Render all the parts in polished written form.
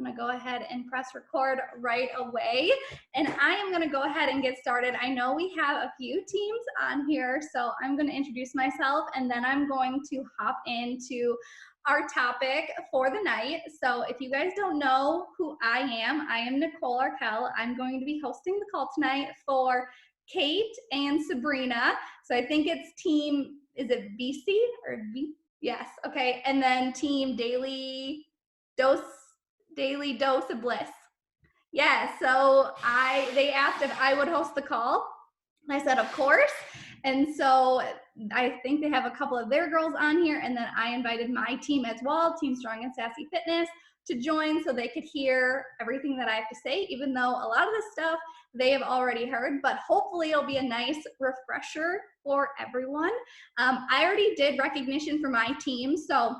I'm gonna go ahead and press record right away. And I am gonna go ahead and get started. I know we have a few teams on here, so I'm gonna introduce myself and then I'm going to hop into our topic for the night. So if you guys don't know who I am Nicolle Arkell. I'm going to be hosting the call tonight for Kate and Sabrina. So I think it's team, is it BC or B? Yes, okay. And then team Daily Dose of Bliss. Yeah, so they asked if I would host the call. I said, of course. And so I think they have a couple of their girls on here, and then I invited my team as well, Team Strong and Sassy Fitness, to join so they could hear everything that I have to say, even though a lot of the stuff they have already heard, but hopefully it'll be a nice refresher for everyone. I already did recognition for my team, so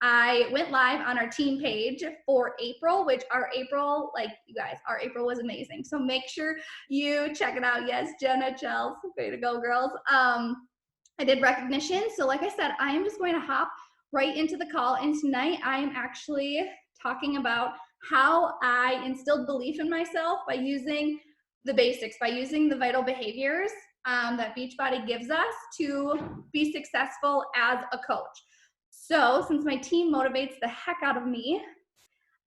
I went live on our team page for April, which our April, like you guys, our April was amazing. So make sure you check it out. Yes, Jenna, Chels, way to go, girls. I did recognition. So like I said, I am just going to hop right into the call. And tonight I am actually talking about how I instilled belief in myself by using the basics, by using the vital behaviors that Beachbody gives us to be successful as a coach. So since my team motivates the heck out of me,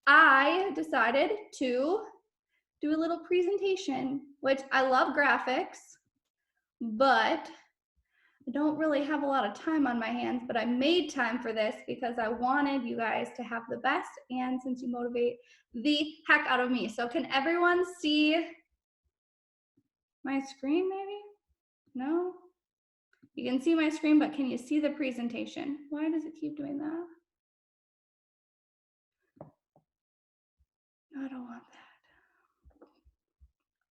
I decided to do a little presentation, which I love graphics, but I don't really have a lot of time on my hands, but I made time for this because I wanted you guys to have the best, and since you motivate the heck out of me. So can everyone see my screen maybe? No? You can see my screen, but can you see the presentation? Why does it keep doing that? I don't want that.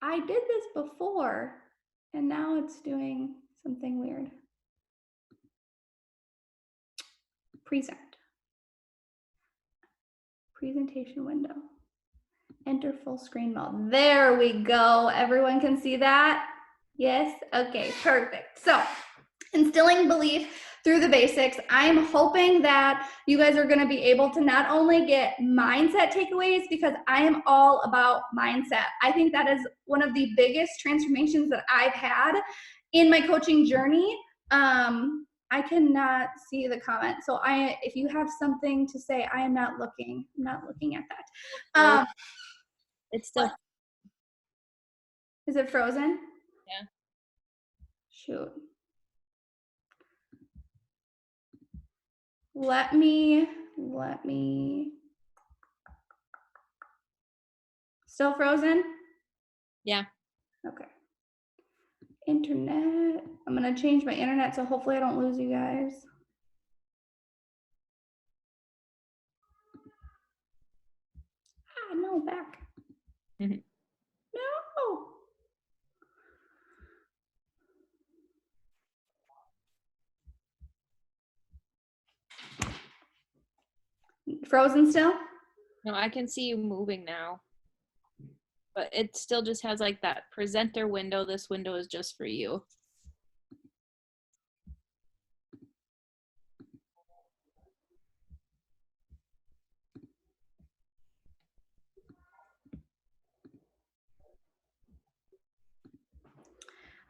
I did this before, and now it's doing something weird. Present. Presentation window. Enter full screen mode. There we go. Everyone can see that? Yes? Okay, perfect. So, instilling belief through the basics. I'm hoping that you guys are going to be able to not only get mindset takeaways, because I am all about mindset. I think that is one of the biggest transformations that I've had in my coaching journey. I cannot see the comment. So if you have something to say, I am not looking. I'm not looking at that. It's still. Is it frozen? Yeah. Shoot. Let me. Still frozen? Yeah. Okay. Internet. I'm gonna change my internet so hopefully I don't lose you guys. No, back. Mm-hmm. No. Frozen still? No, I can see you moving now. But it still just has like that presenter window. This window is just for you.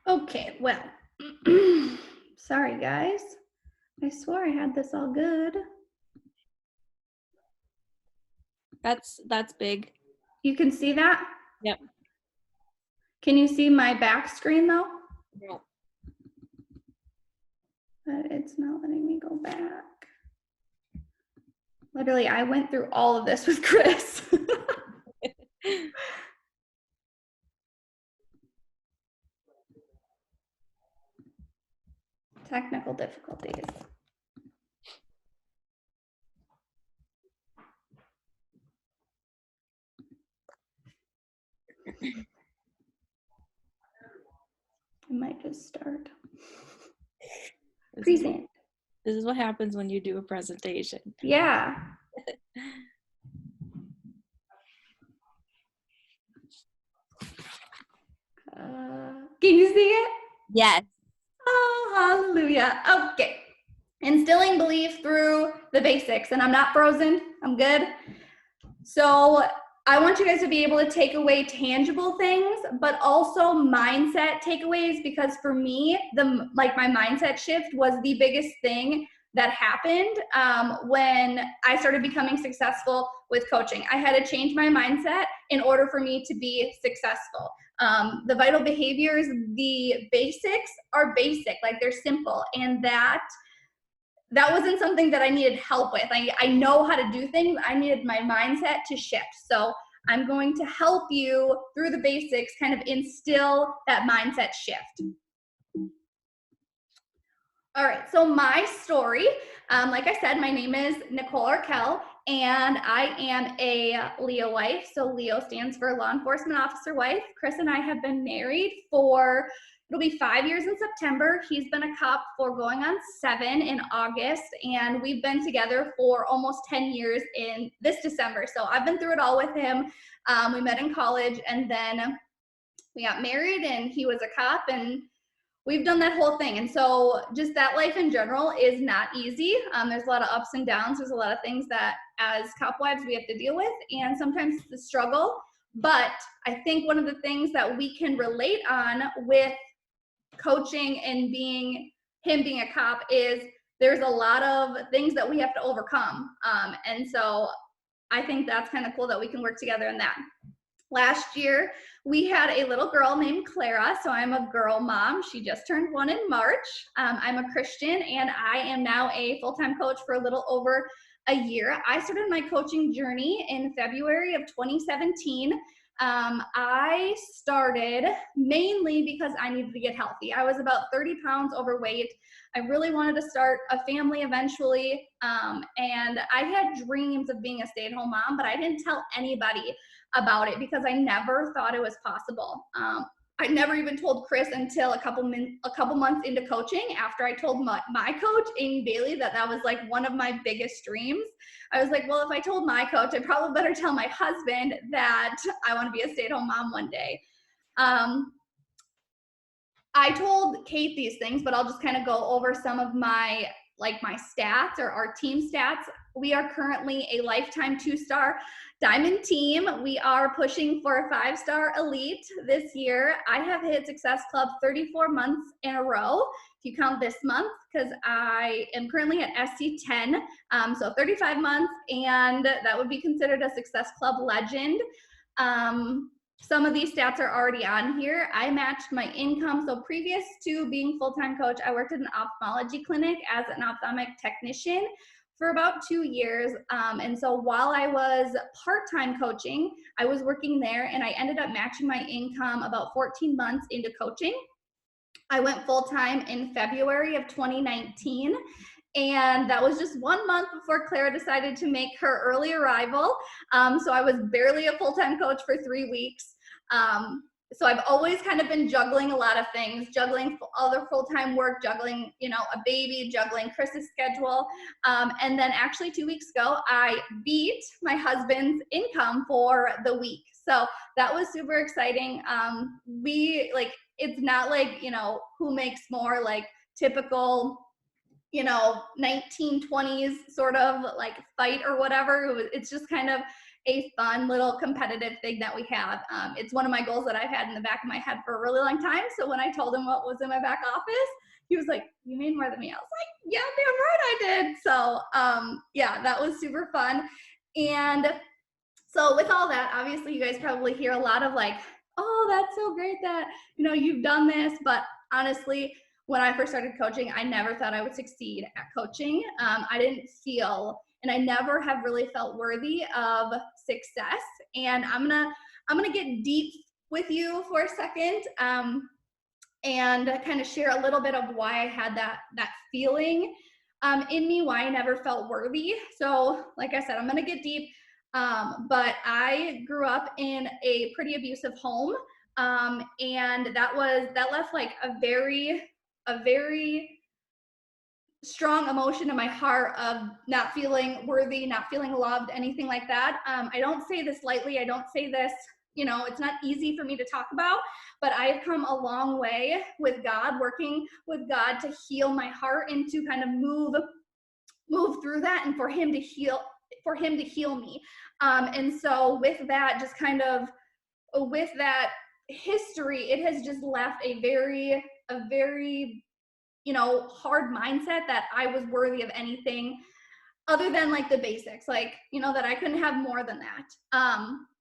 Okay, well, sorry guys. I swore I had this all good. That's big. You can see that? Yep. Can you see my back screen though? No. But it's not letting me go back. Literally, I went through all of this with Chris. Technical difficulties. I might just start. Present. This is what happens when you do a presentation. Yeah. Can you see it? Yes. Oh, hallelujah. Okay. Instilling belief through the basics. And I'm not frozen. I'm good. So I want you guys to be able to take away tangible things, but also mindset takeaways, because for me, my mindset shift was the biggest thing that happened when I started becoming successful with coaching. I had to change my mindset in order for me to be successful. The vital behaviors, the basics are basic, like they're simple, and that wasn't something that I needed help with. I know how to do things. I needed my mindset to shift. So I'm going to help you through the basics, kind of instill that mindset shift. All right, so my story, like I said, my name is Nicolle Arkell, and I am a Leo wife. So Leo stands for law enforcement officer wife. Chris and I have been married for, it'll be 5 years in September. He's been a cop for going on 7 in August, and we've been together for almost 10 years in this December. So I've been through it all with him. We met in college, and then we got married, and he was a cop, and we've done that whole thing. And so just that life in general is not easy. There's a lot of ups and downs. There's a lot of things that as cop wives we have to deal with, and sometimes it's a struggle. But I think one of the things that we can relate on with coaching and him being a cop is there's a lot of things that we have to overcome. And so I think that's kind of cool that we can work together in that. Last year, we had a little girl named Clara, so I'm a girl mom. She just turned 1 in March. I'm a Christian, and I am now a full-time coach for a little over a year. I started my coaching journey in February of 2017. I started mainly because I needed to get healthy. I was about 30 pounds overweight. I really wanted to start a family eventually, and I had dreams of being a stay-at-home mom, but I didn't tell anybody about it because I never thought it was possible. I never even told Chris until a couple months into coaching, after I told my coach, Amy Bailey, that was like one of my biggest dreams. I was like, well, if I told my coach, I probably better tell my husband that I want to be a stay-at-home mom one day. I told Kate these things, but I'll just kind of go over some of my stats, or our team stats. We are currently a lifetime 2-star diamond team. We are pushing for a 5-star elite this year. I have hit Success Club 34 months in a row, if you count this month, because I am currently at SC10, so 35 months, and that would be considered a Success Club legend. Some of these stats are already on here. I matched my income. So previous to being full-time coach, I worked at an ophthalmology clinic as an ophthalmic technician for about 2 years. And so while I was part-time coaching, I was working there, and I ended up matching my income about 14 months into coaching. I went full-time in February of 2019. And that was just 1 month before Clara decided to make her early arrival. So I was barely a full-time coach for 3 weeks. So I've always kind of been juggling a lot of things, juggling other full-time work, juggling, a baby, juggling Chris's schedule. And then actually 2 weeks ago, I beat my husband's income for the week. So that was super exciting. It's not like, who makes more, like typical 1920s sort of like fight or whatever. It's just kind of a fun little competitive thing that we have. It's one of my goals that I've had in the back of my head for a really long time. So when I told him what was in my back office, he was like, you made more than me. I was like, yeah, damn right I did. So yeah, that was super fun. And so with all that, obviously you guys probably hear a lot of like, oh, that's so great that, you've done this. But honestly, when I first started coaching, I never thought I would succeed at coaching. I didn't feel, and I never have really felt worthy of success. And I'm gonna get deep with you for a second, and kind of share a little bit of why I had that feeling in me, why I never felt worthy. So, like I said, I'm gonna get deep. But I grew up in a pretty abusive home, and that left like a very strong emotion in my heart of not feeling worthy, not feeling loved, anything like that. I don't say this lightly. I don't say this, it's not easy for me to talk about, but I've come a long way with God, working with God to heal my heart and to kind of move through that, and for him to heal for him to heal me. And so with that, just kind of with that history, it has just left a very, you know, hard mindset that I was worthy of anything other than like the basics, like, you know, that I couldn't have more than that.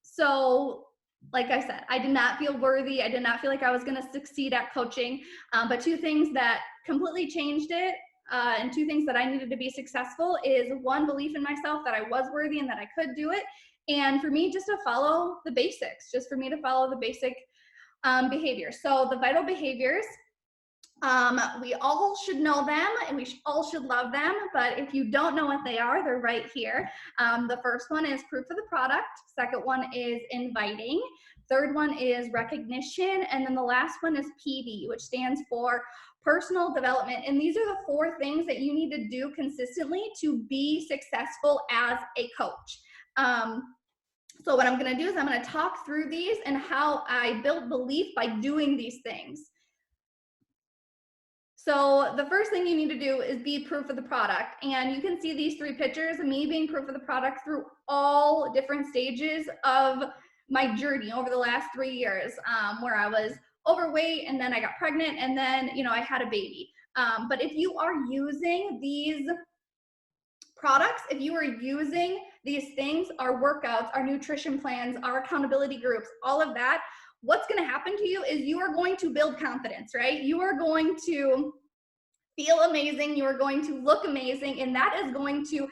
So like I said, I did not feel worthy. I did not feel like I was going to succeed at coaching. But two things that completely changed it, and two things that I needed to be successful is one, belief in myself that I was worthy and that I could do it. And for me, just to follow the basics, just for me to follow the basic behaviors. So the vital behaviors, we all should know them and we all should love them, but if you don't know what they are, they're right here. The first one is proof of the product. Second one is inviting. Third one is recognition. And then the last one is PD, which stands for personal development. And these are the four things that you need to do consistently to be successful as a coach. So what I'm going to do is I'm going to talk through these and how I built belief by doing these things. So the first thing you need to do is be proof of the product. And you can see these three pictures of me being proof of the product through all different stages of my journey over the last 3 years, where I was overweight and then I got pregnant and then, you know, I had a baby. But if you are using these products, if you are using these things, our workouts, our nutrition plans, our accountability groups, all of that, what's going to happen to you is you are going to build confidence, right? You are going to feel amazing. You are going to look amazing. And that is going to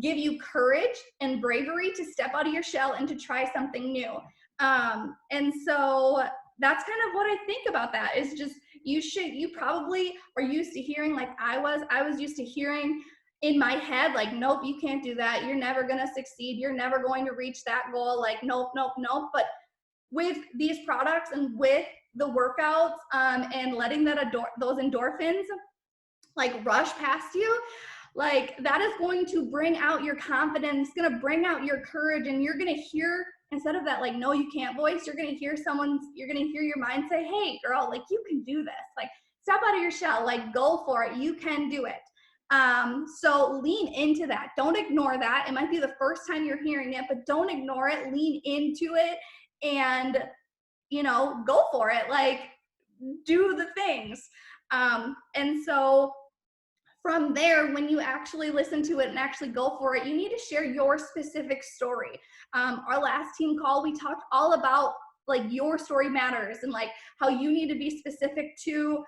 give you courage and bravery to step out of your shell and to try something new. And so that's kind of what I think about that is just, you probably are used to hearing, like I was used to hearing in my head, like, nope, you can't do that. You're never going to succeed. You're never going to reach that goal. Like, nope, nope, nope. But with these products and with the workouts, and letting those endorphins like rush past you, like that is going to bring out your confidence, going to bring out your courage, and you're going to hear, instead of that like no you can't voice, you're going to hear your mind say, hey girl, like you can do this, like step out of your shell, like go for it, you can do it. So lean into that. Don't ignore that. It might be the first time you're hearing it, but don't ignore it. Lean into it and, you know, go for it. Like do the things. And so from there, when you actually listen to it and actually go for it, you need to share your specific story. Our last team call, we talked all about like your story matters and like how you need to be specific to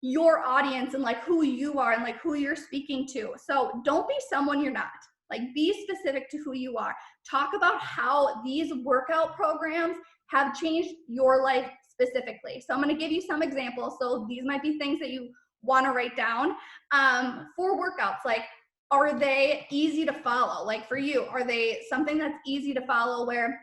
your audience and like who you are and like who you're speaking to. So don't be someone you're not. Like be specific to who you are. Talk about how these workout programs have changed your life specifically. So I'm going to give you some examples. So these might be things that you want to write down for workouts. Like, are they easy to follow? Like for you, are they something that's easy to follow where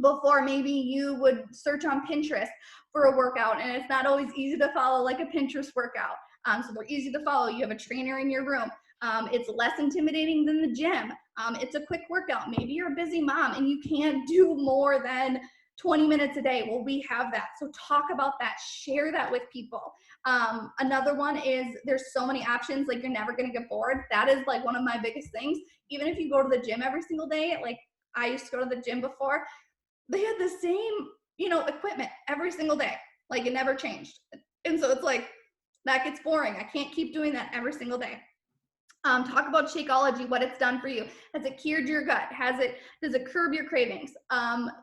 before maybe you would search on Pinterest for a workout and it's not always easy to follow like a Pinterest workout. So they're easy to follow. You have a trainer in your room. It's less intimidating than the gym. It's a quick workout. Maybe you're a busy mom and you can't do more than 20 minutes a day. Well, we have that. So talk about that, share that with people. Another one is there's so many options, like you're never going to get bored. That is like one of my biggest things. Even if you go to the gym every single day, like I used to go to the gym before, they had the same, you know, equipment every single day. Like it never changed. And so it's like, that gets boring. I can't keep doing that every single day. Talk about Shakeology, what it's done for you. Has it cured your gut? Does it curb your cravings?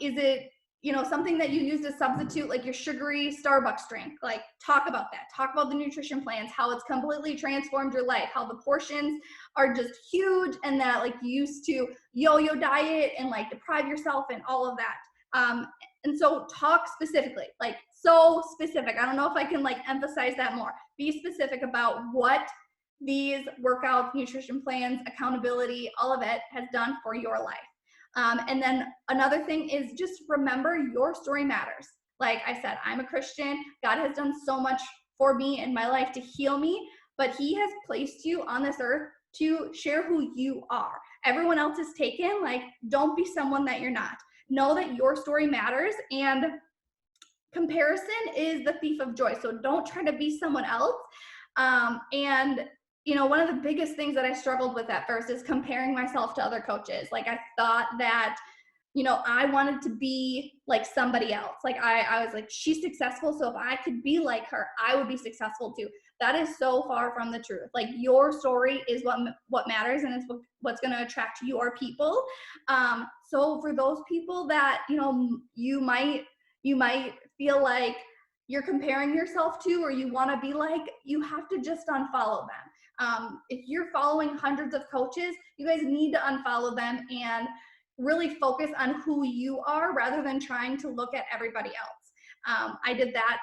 Is it, you know, something that you use to substitute like your sugary Starbucks drink? Like talk about that. Talk about the nutrition plans, how it's completely transformed your life, how the portions are just huge and that like you used to yo-yo diet and like deprive yourself and all of that. And so talk specifically, like so specific. I don't know if I can like emphasize that more. Be specific about what these workouts, nutrition plans, accountability, all of it has done for your life. And then another thing is just remember your story matters. Like I said, I'm a Christian. God has done so much for me in my life to heal me, but he has placed you on this earth to share who you are. Everyone else is taken. Like, don't be someone that you're not. Know that your story matters, and comparison is the thief of joy. So don't try to be someone else. And you know, one of the biggest things that I struggled with at first is comparing myself to other coaches. Like I thought that, you know, I wanted to be like somebody else. Like I was like, she's successful, so if I could be like her, I would be successful too. That is so far from the truth. Like your story is what matters, and it's what's going to attract your people. So for those people that, you know, you might feel like you're comparing yourself to, or you want to be like, you have to just unfollow them. If you're following hundreds of coaches, you guys need to unfollow them and really focus on who you are rather than trying to look at everybody else. I did that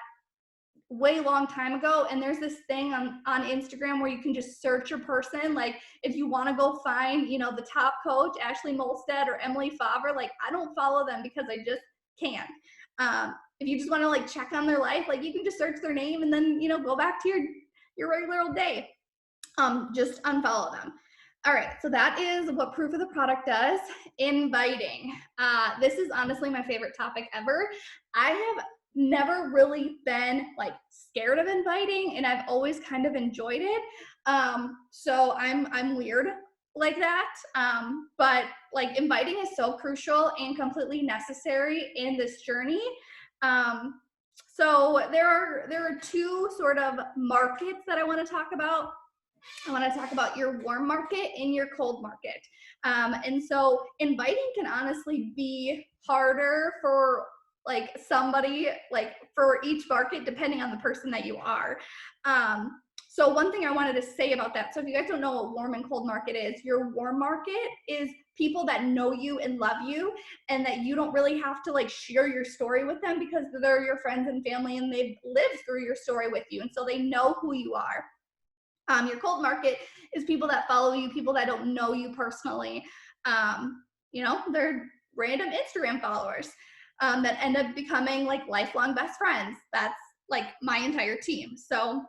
way long time ago, and there's this thing on Instagram where you can just search your person. Like if you want to go find, you know, the top coach, Ashley Molstead or Emily Favre, like I don't follow them because I just can't. If you just want to like check on their life, like you can just search their name and then, you know, go back to your regular old day. Just unfollow them. All right, so that is what proof of the product does. Inviting. This is honestly my favorite topic ever. I have never really been like scared of inviting, and I've always kind of enjoyed it. So I'm weird like that. But like inviting is so crucial and completely necessary in this journey. So there are two sort of markets that I want to talk about. I want to talk about your warm market and your cold market. And so inviting can honestly be harder for like somebody, like for each market, depending on the person that you are. So one thing I wanted to say about that, so if you guys don't know what warm and cold market is, your warm market is people that know you and love you, and that you don't really have to like share your story with them because they're your friends and family and they've lived through your story with you. And so they know who you are. Your cold market is people that follow you, people that don't know you personally. You know, they're random Instagram followers that end up becoming like lifelong best friends. That's like my entire team. So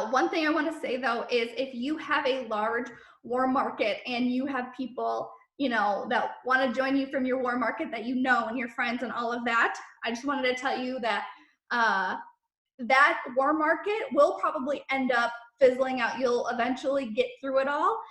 one thing I want to say though is if you have a large warm market and you have people, you know, that want to join you from your warm market that you know and your friends and all of that, I just wanted to tell you that that warm market will probably end up fizzling out. You'll eventually get through it all.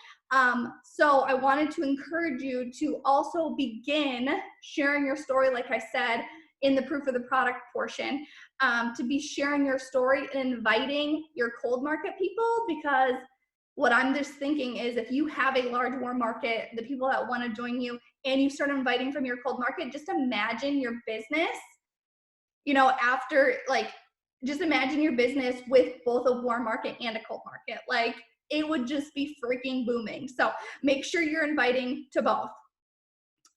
So I wanted to encourage you to also begin sharing your story, like I said, in the proof of the product portion, to be sharing your story and inviting your cold market people, because what I'm just thinking is if you have a large warm market, the people that want to join you, and you start inviting from your cold market, just imagine your business, you know, after like, just imagine your business with both a warm market and a cold market. Like it would just be freaking booming. So make sure you're inviting to both.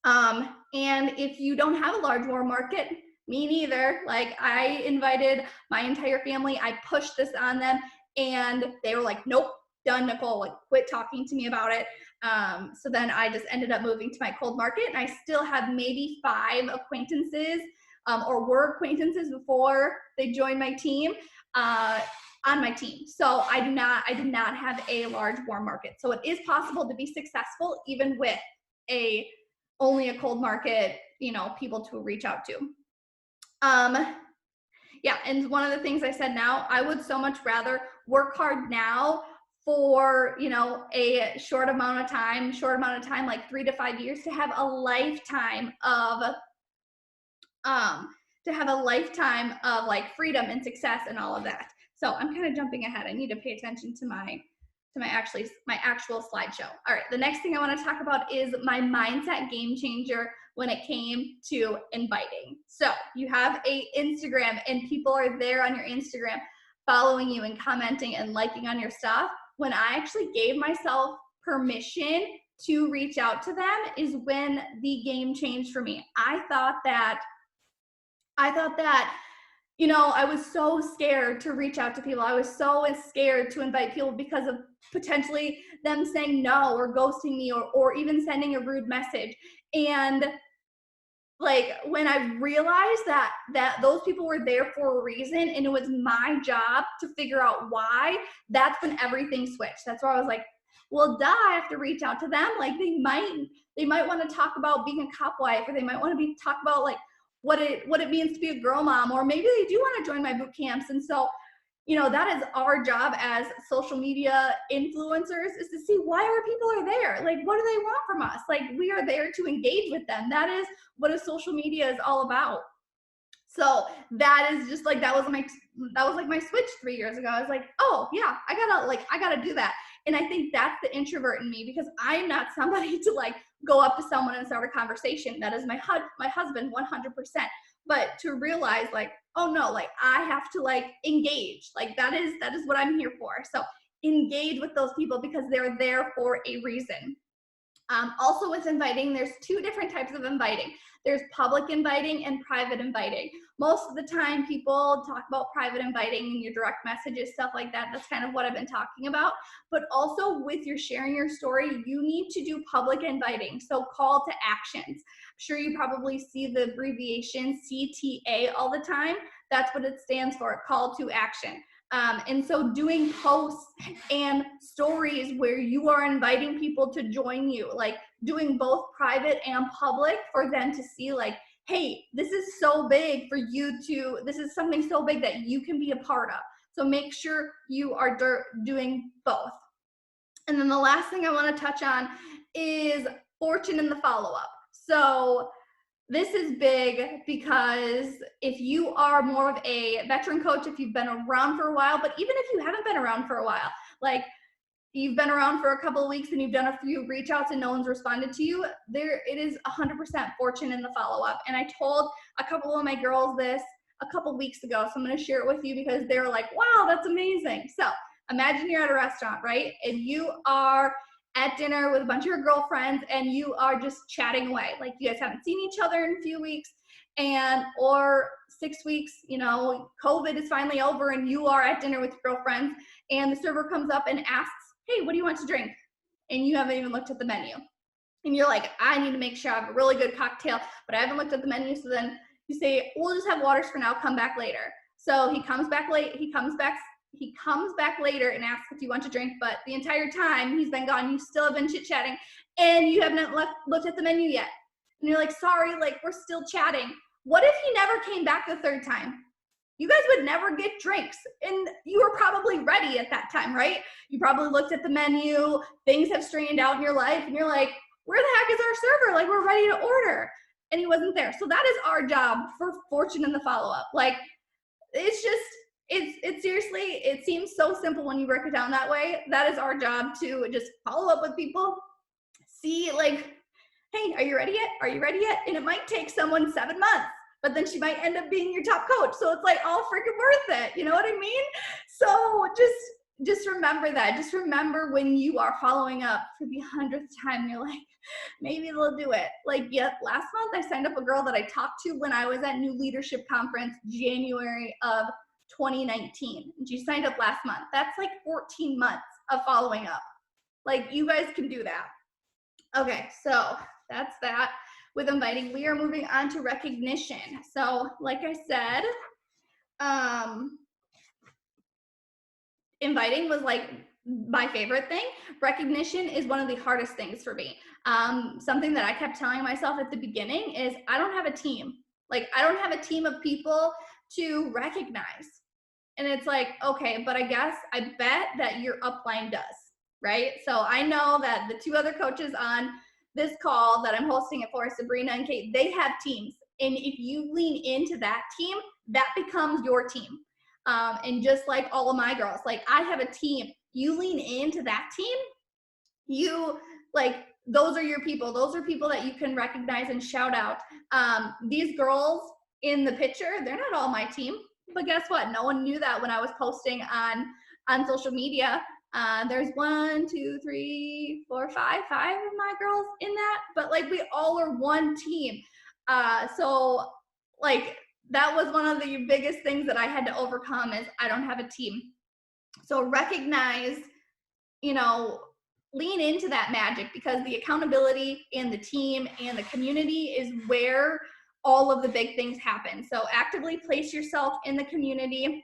And if you don't have a large warm market, me neither. Like I invited my entire family. I pushed this on them and they were like, nope, done, Nicole, like quit talking to me about it. So then I just ended up moving to my cold market, and I still have maybe 5 acquaintances or were acquaintances before they joined my team on my team. So I did not have a large warm market. So it is possible to be successful even with only a cold market, you know, people to reach out to. Yeah, and one of the things I said now, I would so much rather work hard now for, you know, a short amount of time, like 3 to 5 years, to have a lifetime of like freedom and success and all of that. So I'm kind of jumping ahead. I need to pay attention to my actual slideshow. All right, the next thing I want to talk about is my mindset game changer when it came to inviting. So you have a Instagram and people are there on your Instagram following you and commenting and liking on your stuff. When I actually gave myself permission to reach out to them is when the game changed for me. I thought that, you know, I was so scared to reach out to people. I was so scared to invite people because of potentially them saying no or ghosting me or even sending a rude message. And like when I realized that those people were there for a reason and it was my job to figure out why, that's when everything switched. That's where I was like, well, duh, I have to reach out to them. Like they might want to talk about being a cop wife, or they might want to talk about like what it means to be a girl mom, or maybe they do want to join my boot camps. And so you know, that is our job as social media influencers, is to see why our people are there. Like, what do they want from us? Like, we are there to engage with them. That is what a social media is all about. So that is just like, that was like my switch 3 years ago. I was like, oh yeah, I gotta do that. And I think that's the introvert in me, because I'm not somebody to like go up to someone and start a conversation. That is my husband 100%. But to realize like, oh no, like I have to like engage. Like that is what I'm here for. So engage with those people because they're there for a reason. Also with inviting, there's two different types of inviting. There's public inviting and private inviting. Most of the time people talk about private inviting and your direct messages, stuff like that. That's kind of what I've been talking about. But also with your sharing your story, you need to do public inviting. So call to actions. I'm sure you probably see the abbreviation CTA all the time. That's what it stands for, call to action. And so doing posts and stories where you are inviting people to join you, like doing both private and public for them to see like, hey, this is so big for you to, this is something so big that you can be a part of. So make sure you are doing both. And then the last thing I want to touch on is fortune in the follow-up. So this is big because if you are more of a veteran coach, if you've been around for a while, but even if you haven't been around for a while, like you've been around for a couple of weeks and you've done a few reach outs and no one's responded to you, it is 100% fortune in the follow-up. And I told a couple of my girls this a couple weeks ago, so I'm going to share it with you because they were like, wow, that's amazing. So imagine you're at a restaurant, right? And you are at dinner with a bunch of your girlfriends and you are just chatting away. Like you guys haven't seen each other in a few weeks or 6 weeks, you know, COVID is finally over and you are at dinner with your girlfriends and the server comes up and asks, hey, what do you want to drink? And you haven't even looked at the menu. And you're like, I need to make sure I have a really good cocktail, but I haven't looked at the menu. So then you say, we'll just have waters for now, come back later. So he comes back later and asks if you want to drink, but the entire time he's been gone, you still have been chit-chatting and you haven't looked at the menu yet. And you're like, sorry, like we're still chatting. What if he never came back the third time? You guys would never get drinks and you were probably ready at that time, right? You probably looked at the menu, things have straightened out in your life and you're like, where the heck is our server? Like we're ready to order. And he wasn't there. So that is our job for fortune in the follow-up. Like it's just, it's seriously, it seems so simple when you break it down that way. That is our job, to just follow up with people, see like, hey, are you ready yet? Are you ready yet? And it might take someone 7 months, but then she might end up being your top coach. So it's like all freaking worth it. You know what I mean? So just remember that. Just remember when you are following up for the 100th time, you're like, maybe they'll do it. Like, yeah, last month I signed up a girl that I talked to when I was at New Leadership Conference, January of 2019. And she signed up last month. That's like 14 months of following up. Like, you guys can do that. Okay, so that's that with inviting. We are moving on to recognition. So like I said, inviting was like my favorite thing. Recognition is one of the hardest things for me. Something that I kept telling myself at the beginning is I don't have a team. Like I don't have a team of people to recognize. And it's like, okay, but I bet that your upline does, right? So I know that the two other coaches on this call that I'm hosting it for, Sabrina and Kate, they have teams. And if you lean into that team, that becomes your team. And just like all of my girls, like I have a team. You lean into that team, you like, those are your people. Those are people that you can recognize and shout out. These girls in the picture, they're not all my team. But guess what? No one knew that when I was posting on social media. There's 1, 2, 3, 4, 5 of my girls in that. But like we all are one team. So like that was one of the biggest things that I had to overcome is I don't have a team. So recognize, you know, lean into that magic because the accountability and the team and the community is where all of the big things happen. So actively place yourself in the community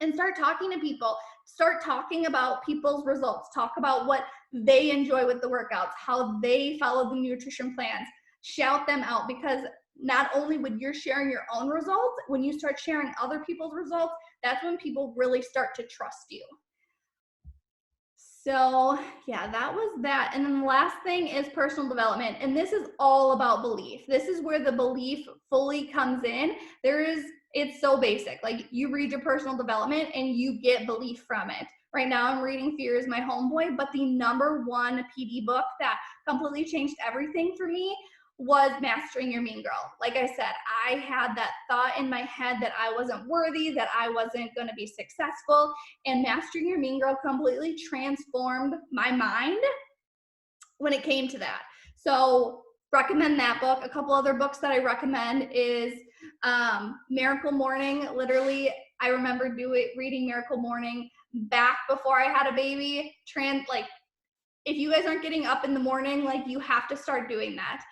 and start talking to people. Start talking about people's results. Talk about what they enjoy with the workouts, how they follow the nutrition plans. Shout them out because not only when you're sharing your own results, when you start sharing other people's results, that's when people really start to trust you. So yeah, that was that. And then the last thing is personal development. And this is all about belief. This is where the belief fully comes in. It's so basic. Like, you read your personal development and you get belief from it. Right now I'm reading Fear is My Homeboy, but the number one PD book that completely changed everything for me was Mastering Your Mean Girl. Like I said, I had that thought in my head that I wasn't worthy, that I wasn't going to be successful, and Mastering Your Mean Girl completely transformed my mind when it came to that. So recommend that book. A couple other books that I recommend is Miracle Morning. Literally, I remember reading Miracle Morning back before I had a baby. If you guys aren't getting up in the morning, like, you have to start doing that.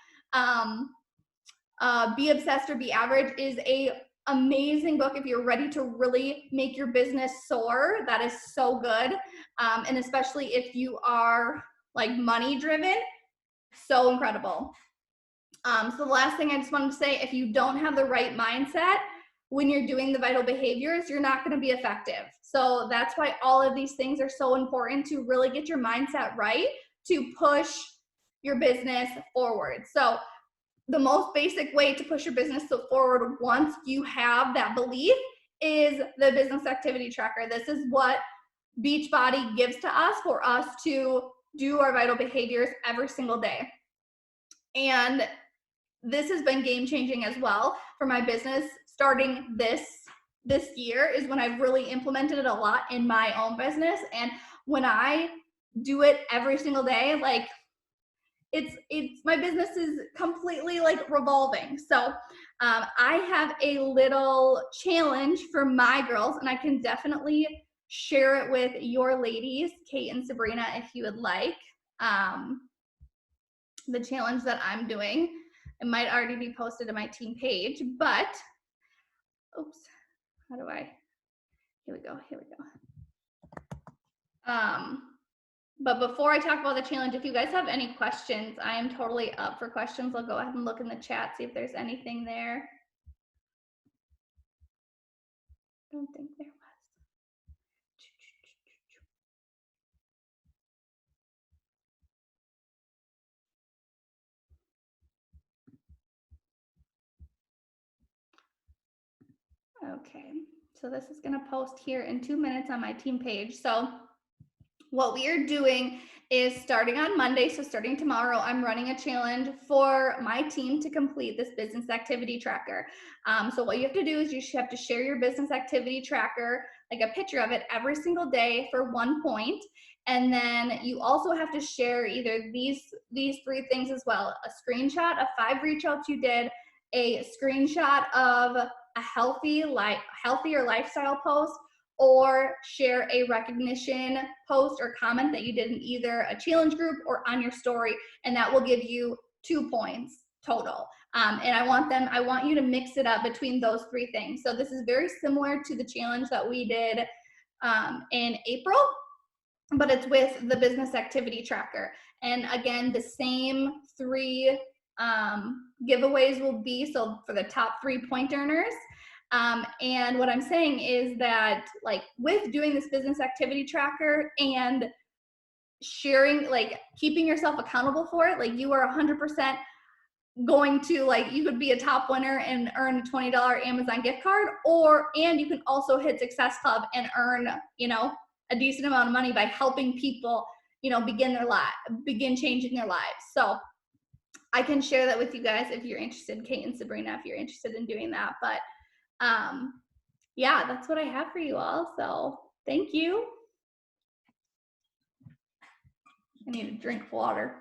Be Obsessed or Be Average is a amazing book if you're ready to really make your business soar. That is so good. And especially if you are like money driven, so incredible. So the last thing I just wanted to say, if you don't have the right mindset when you're doing the vital behaviors, you're not going to be effective. So that's why all of these things are so important, to really get your mindset right to push your business forward. So the most basic way to push your business forward once you have that belief is the business activity tracker. This is what Beachbody gives to us for us to do our vital behaviors every single day. And this has been game changing as well for my business. Starting this year is when I've really implemented it a lot in my own business. And when I do it every single day, like, it's my business is completely like revolving. So I have a little challenge for my girls, and I can definitely share it with your ladies, Kate and Sabrina, if you would like. The challenge that I'm doing, it might already be posted to my team page, but oops, here we go. But before I talk about the challenge, if you guys have any questions, I am totally up for questions. I'll go ahead and look in the chat, see if there's anything there. I don't think there was. Okay, so this is gonna post here in 2 minutes on my team page. So what we are doing is, starting on Monday, so starting tomorrow, I'm running a challenge for my team to complete this business activity tracker. So what you have to do is you have to share your business activity tracker, like a picture of it, every single day for 1 point. And then you also have to share either these 3 things as well: a screenshot of 5 reach outs you did, a screenshot of a healthier lifestyle post, or share a recognition post or comment that you did in either a challenge group or on your story, and that will give you 2 points total. And I want you to mix it up between those 3 things. So this is very similar to the challenge that we did in April, but it's with the business activity tracker. And again, the same 3 giveaways will be, so for the top 3 point earners. And what I'm saying is that, like, with doing this business activity tracker and sharing, like, keeping yourself accountable for it, like, you are 100% going to, like, you could be a top winner and earn a $20 Amazon gift card, and you can also hit Success Club and earn, a decent amount of money by helping people, begin changing their lives. So I can share that with you guys if you're interested, Kate and Sabrina, if you're interested in doing that. But yeah, that's what I have for you all. So thank you. I need a drink of water.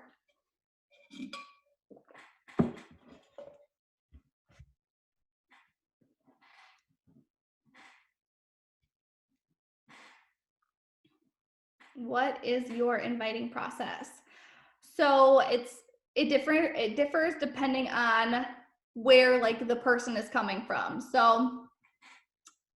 What is your inviting process? So it differs depending on where, like, the person is coming from. So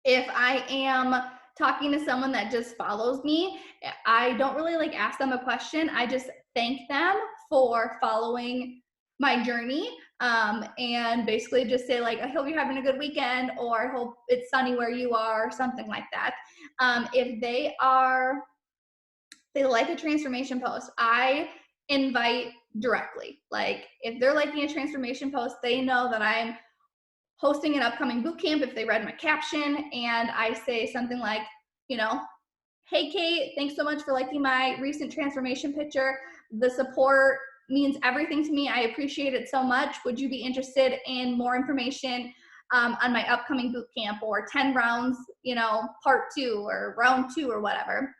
if I am talking to someone that just follows me, I don't really like ask them a question. I just thank them for following my journey. and basically just say like, I hope you're having a good weekend, or I hope it's sunny where you are, or something like that. If they like a transformation post, I invite directly. Like if they're liking a transformation post, they know that I'm hosting an upcoming boot camp if they read my caption, and I say something like, you know, hey Kate, thanks so much for liking my recent transformation picture. The support means everything to me. I appreciate it so much. Would you be interested in more information on my upcoming boot camp, or 10 rounds, you know, part 2 or round 2 or whatever.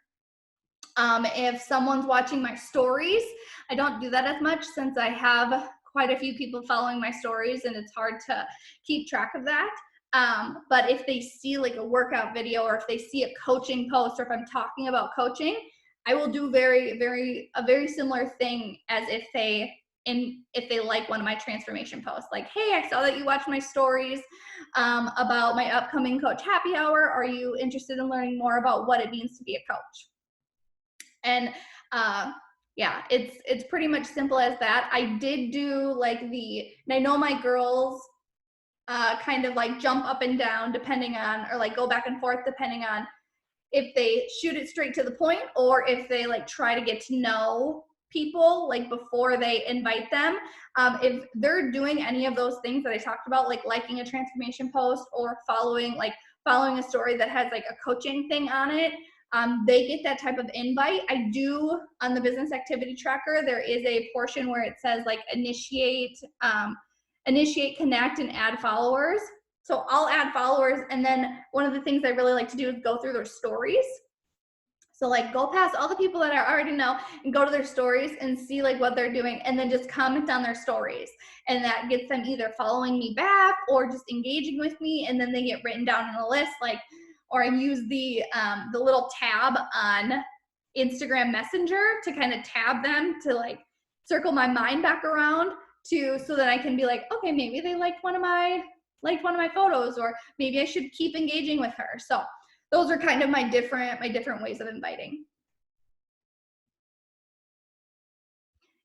If someone's watching my stories, I don't do that as much since I have quite a few people following my stories and it's hard to keep track of that. But if they see like a workout video, or if they see a coaching post, or if I'm talking about coaching, I will do a very similar thing as if they like one of my transformation posts. Like, hey, I saw that you watched my stories about my upcoming coach happy hour. Are you interested in learning more about what it means to be a coach? And yeah, it's pretty much simple as that. I did do like and I know my girls kind of like jump up and down depending on, or like go back and forth depending on if they shoot it straight to the point, or if they like try to get to know people like before they invite them. If they're doing any of those things that I talked about, like liking a transformation post or following a story that has like a coaching thing on it, they get that type of invite. I do, on the business activity tracker, there is a portion where it says like initiate, connect, and add followers. So I'll add followers, and then one of the things I really like to do is go through their stories. So like go past all the people that I already know and go to their stories and see like what they're doing, and then just comment on their stories. And that gets them either following me back or just engaging with me, and then they get written down in a list. Like, or I use the little tab on Instagram Messenger to kind of tab them to like circle my mind back around to, so that I can be like, okay, maybe they liked one of my photos, or maybe I should keep engaging with her. So those are kind of my different ways of inviting.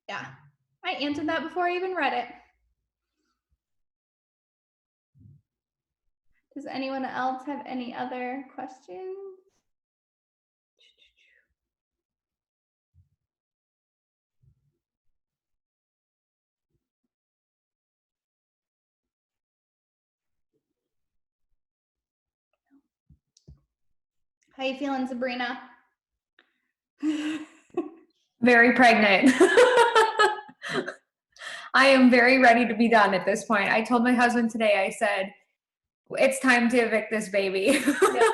Yeah, I answered that before I even read it. Does anyone else have any other questions? How you feeling, Sabrina? Very pregnant. I am very ready to be done at this point. I told my husband today, I said, it's time to evict this baby. Yeah.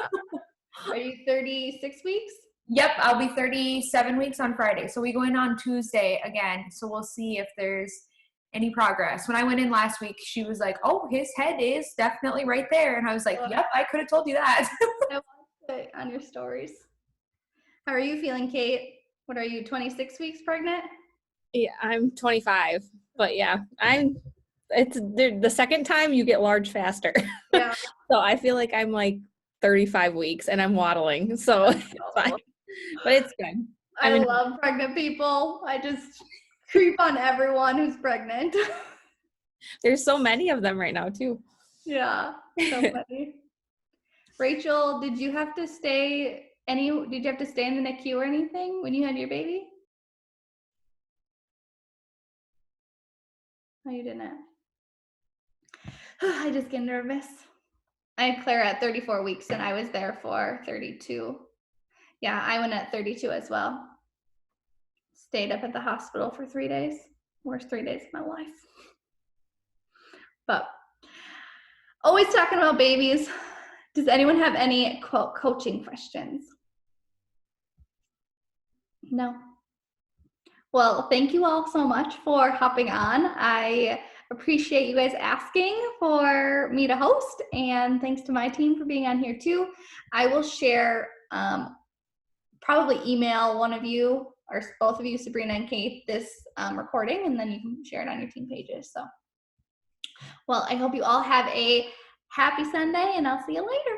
Are you 36 weeks? Yep, I'll be 37 weeks on Friday. So we go in on Tuesday again. So we'll see if there's any progress. When I went in last week, she was like, oh, his head is definitely right there. And I was like, yep, I could have told you that. I watched it on your stories. How are you feeling, Kate? What are you, 26 weeks pregnant? Yeah, I'm 25, but yeah, it's the second time you get large faster. Yeah. So I feel like I'm like 35 weeks and I'm waddling. So it's fine, but it's good. I love pregnant people. I just creep on everyone who's pregnant. There's so many of them right now too. Yeah, so funny. Rachel, did you have to stay in the NICU or anything when you had your baby? No, you didn't. I just get nervous. I had Claire at 34 weeks and I was there for 32. Yeah, I went at 32 as well. Stayed up at the hospital for 3 days. Worst 3 days of my life. But always talking about babies. Does anyone have any quote coaching questions? No. Well, thank you all so much for hopping on. I appreciate you guys asking for me to host, and thanks to my team for being on here too. I will share, probably email one of you or both of you, Sabrina and Kate, this recording, and then you can share it on your team pages. So, well, I hope you all have a happy Sunday, and I'll see you later.